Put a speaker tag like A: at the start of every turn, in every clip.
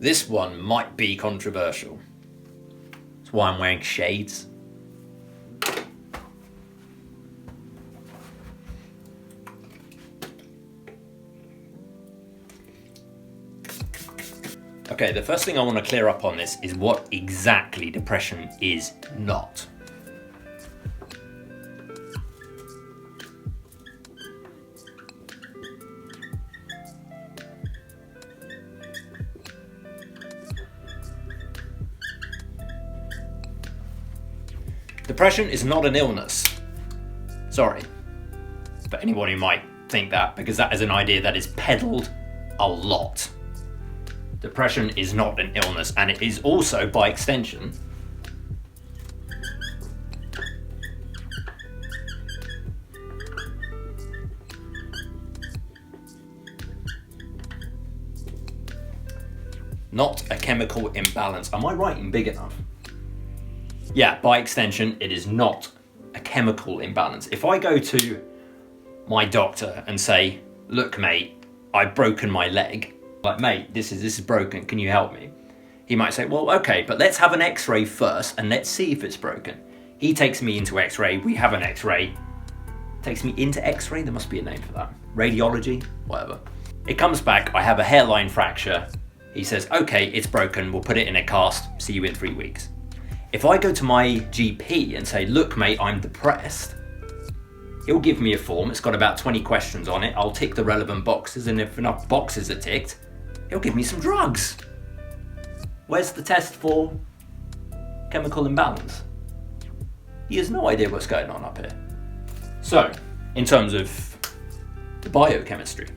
A: This one might be controversial. That's why I'm wearing shades. Okay, the first thing I want to clear up on this is what exactly depression is not. Depression is not an illness. Sorry for anyone who might think that, because that is an idea that is peddled a lot. Depression is not an illness, and it is also, by extension, not a chemical imbalance. Am I writing big enough? Yeah, by extension, it is not a chemical imbalance. If I go to my doctor and say, look, mate, I've broken my leg. Like, mate, this is broken. Can you help me? He might say, well, okay, but let's have an x-ray first and let's see if it's broken. He takes me into x-ray. We have an x-ray. Takes me into x-ray. There must be a name for that. Radiology, whatever. It comes back. I have a hairline fracture. He says, okay, it's broken. We'll put it in a cast. See you in 3 weeks. If I go to my GP and say, look, mate, I'm depressed, he'll give me a form. It's got about 20 questions on it. I'll tick the relevant boxes, and if enough boxes are ticked, he'll give me some drugs. Where's the test for chemical imbalance? He has no idea what's going on up here. So, in terms of the biochemistry.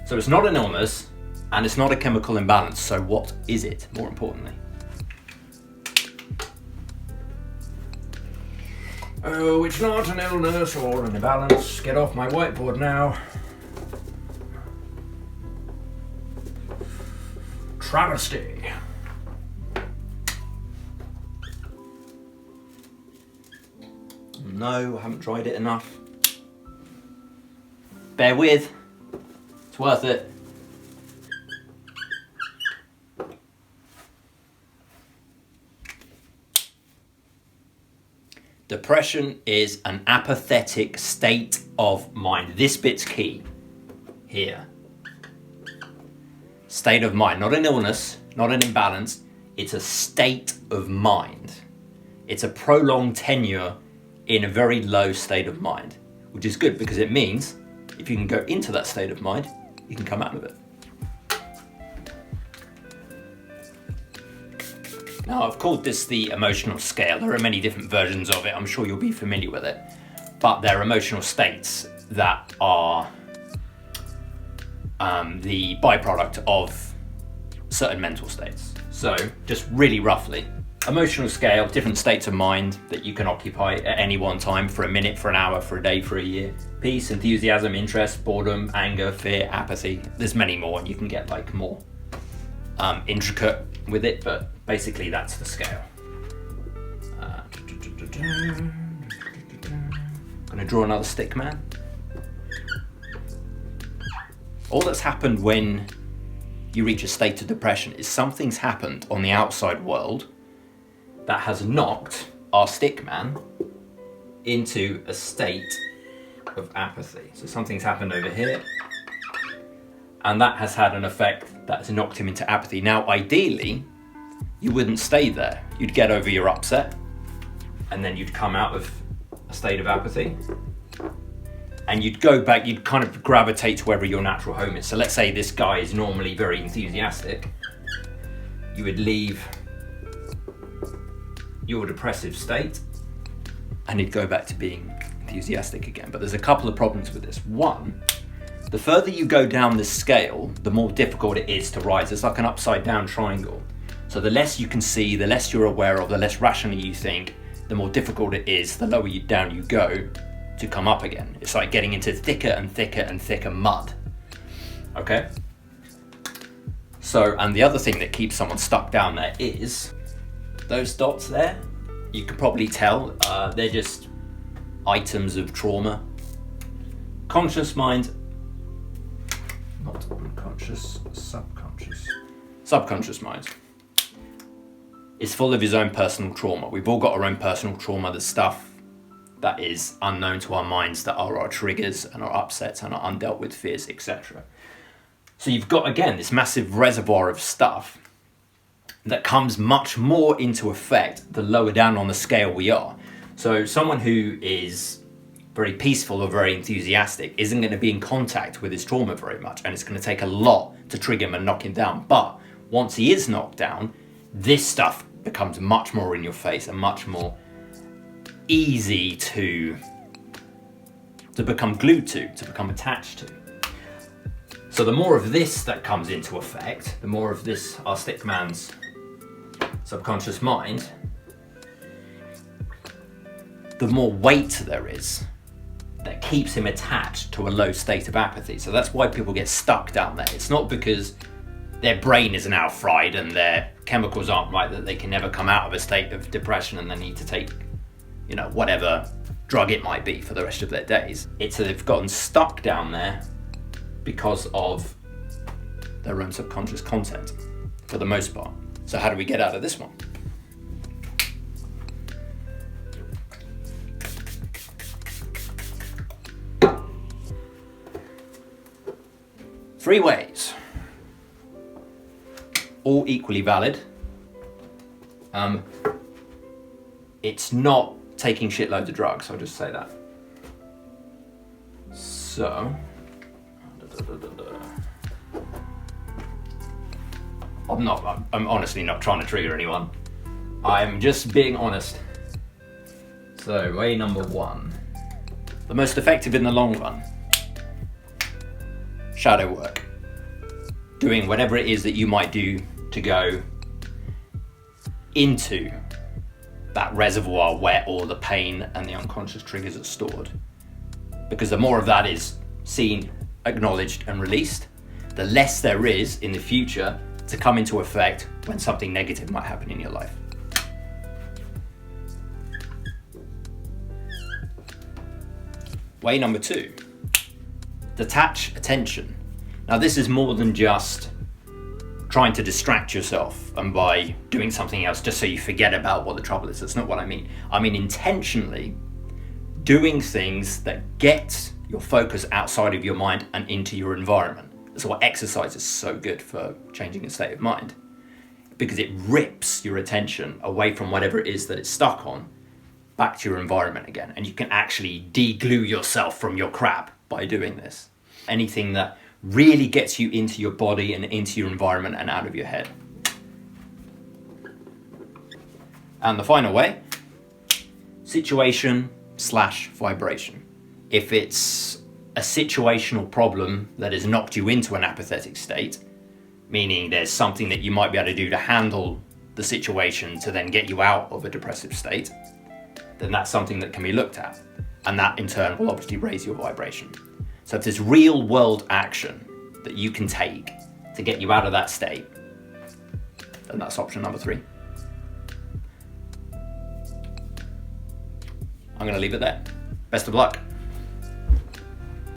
A: So it's not an illness, and it's not a chemical imbalance. So what is it, more importantly? Oh, it's not an illness or an imbalance. Get off my whiteboard now. Travesty. No, I haven't tried it enough. Bear with. It's worth it. Depression is an apathetic state of mind. This bit's key here. State of mind, not an illness, not an imbalance. It's a state of mind. It's a prolonged tenure in a very low state of mind, which is good because it means if you can go into that state of mind, you can come out of it. Now, I've called this the emotional scale. There are many different versions of it. I'm sure you'll be familiar with it. But they're emotional states that are the byproduct of certain mental states. So, just really roughly, emotional scale, different states of mind that you can occupy at any one time for a minute, for an hour, for a day, for a year. Peace, enthusiasm, interest, boredom, anger, fear, apathy. There's many more, and you can get like more intricate with it, but basically that's the scale. Gonna draw another stick man. All that's happened when you reach a state of depression is something's happened on the outside world that has knocked our stick man into a state of apathy. So something's happened over here, and that has had an effect that has knocked him into apathy. Now, ideally, you wouldn't stay there. You'd get over your upset, and then you'd come out of a state of apathy, and you'd go back, you'd kind of gravitate to wherever your natural home is. So let's say this guy is normally very enthusiastic. You would leave your depressive state, and he'd go back to being enthusiastic again. But there's a couple of problems with this. One, the further you go down this scale, the more difficult it is to rise. It's like an upside down triangle. So the less you can see, the less you're aware of, the less rationally you think, the more difficult it is, the lower down you go to come up again. It's like getting into thicker and thicker and thicker mud. Okay? So, and the other thing that keeps someone stuck down there is those dots there. You can probably tell they're just items of trauma. Conscious mind, not unconscious, subconscious. subconscious mind is full of his own personal trauma. We've all got our own personal trauma. There's stuff that is unknown to our minds that are our triggers and our upsets and our undealt with fears, etc. So you've got, again, this massive reservoir of stuff that comes much more into effect the lower down on the scale we are. So someone who is very peaceful or very enthusiastic isn't going to be in contact with his trauma very much, and it's going to take a lot to trigger him and knock him down. But once he is knocked down, this stuff becomes much more in your face and much more easy to become glued to become attached to. So the more of this that comes into effect, the more of this our stick man's subconscious mind, the more weight there is that keeps him attached to a low state of apathy. So that's why people get stuck down there. It's not because their brain is now fried and their chemicals aren't right that they can never come out of a state of depression and they need to take, whatever drug it might be for the rest of their days. It's that they've gotten stuck down there because of their own subconscious content, for the most part. So how do we get out of this one? Three ways, all equally valid. It's not taking shitloads of drugs, I'll just say that. So, I'm honestly not trying to trigger anyone. I'm just being honest. So, way number one, the most effective in the long run. Shadow work. Doing whatever it is that you might do to go into that reservoir where all the pain and the unconscious triggers are stored. Because the more of that is seen, acknowledged, and released, the less there is in the future to come into effect when something negative might happen in your life. Way number two, detach attention. Now this is more than just trying to distract yourself and by doing something else just so you forget about what the trouble is. That's not what I mean. I mean intentionally doing things that get your focus outside of your mind and into your environment. That's why exercise is so good for changing a state of mind, because it rips your attention away from whatever it is that it's stuck on back to your environment again. And you can actually de-glue yourself from your crap by doing this. Anything that really gets you into your body and into your environment and out of your head. And the final way, situation/vibration. If it's a situational problem that has knocked you into an apathetic state, meaning there's something that you might be able to do to handle the situation to then get you out of a depressive state, then that's something that can be looked at. And that in turn will obviously raise your vibration. So if there's real world action that you can take to get you out of that state, then that's option number 3. I'm going to leave it there. Best of luck.